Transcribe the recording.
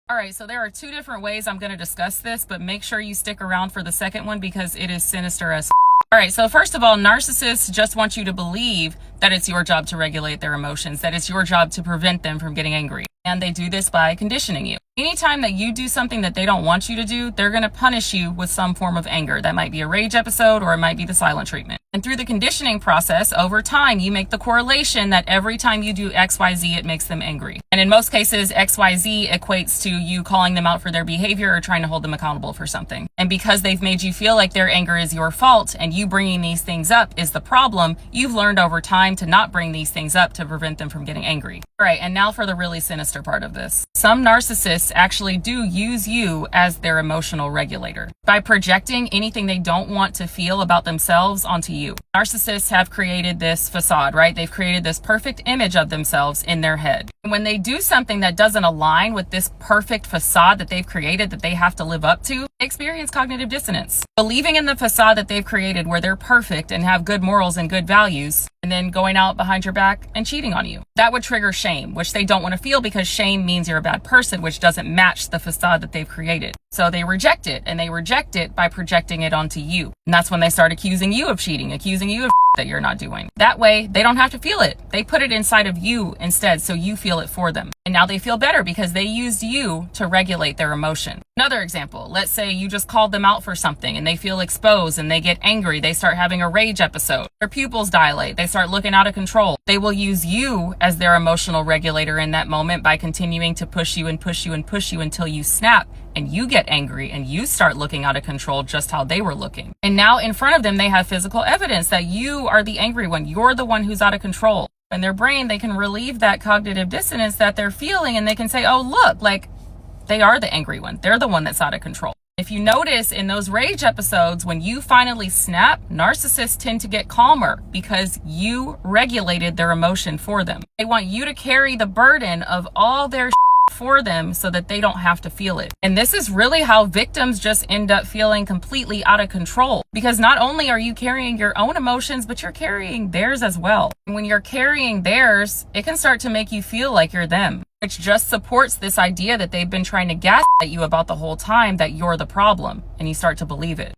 All right, so there are two different ways I'm going to discuss this, but make sure you stick around for the second one because it is sinister as All right, so first of all, narcissists just want you to believe that it's your job to regulate their emotions, that it's your job to prevent them from getting angry. And they do this by conditioning you. Anytime that you do something that they don't want you to do, they're going to punish you with some form of anger. That might be a rage episode or it might be the silent treatment. And through the conditioning process, over time, you make the correlation that every time you do XYZ, it makes them angry. And in most cases, XYZ equates to you calling them out for their behavior or trying to hold them accountable for something. And because they've made you feel like their anger is your fault and you bringing these things up is the problem, you've learned over time to not bring these things up to prevent them from getting angry. All right, and now for the really sinister part of this. Some narcissists actually do use you as their emotional regulator by projecting anything they don't want to feel about themselves onto you. Narcissists have created this facade, right? They've created this perfect image of themselves in their head. And when they do something that doesn't align with this perfect facade that they've created that they have to live up to, they experience cognitive dissonance. Believing in the facade that they've created where they're perfect and have good morals and good values, and then going out behind your back and cheating on you. That would trigger shame, which they don't want to feel because shame means you're a bad person, which doesn't match the facade that they've created. So they reject it, and they reject it by projecting it onto you. And that's when they start accusing you of cheating, accusing you of that you're not doing. That way, they don't have to feel it. They put it inside of you instead, so you feel it for them. And now they feel better because they used you to regulate their emotion. Another example, let's say you just called them out for something and they feel exposed and they get angry. They start having a rage episode. Their pupils dilate. They start looking out of control. They will use you as their emotional regulator in that moment by continuing to push you and push you and push you until you snap and you get angry and you start looking out of control just how they were looking. And now in front of them, they have physical evidence that you are the angry one. You're the one who's out of control. In their brain, they can relieve that cognitive dissonance that they're feeling and they can say, oh, look, like they are the angry one. They're the one that's out of control. If you notice in those rage episodes, when you finally snap, narcissists tend to get calmer because you regulated their emotion for them. They want you to carry the burden of all their for them so that they don't have to feel it. And this is really how victims just end up feeling completely out of control, because not only are you carrying your own emotions, but you're carrying theirs as well. And when you're carrying theirs, it can start to make you feel like you're them, which just supports this idea that they've been trying to gaslight you about the whole time, that you're the problem, and you start to believe it.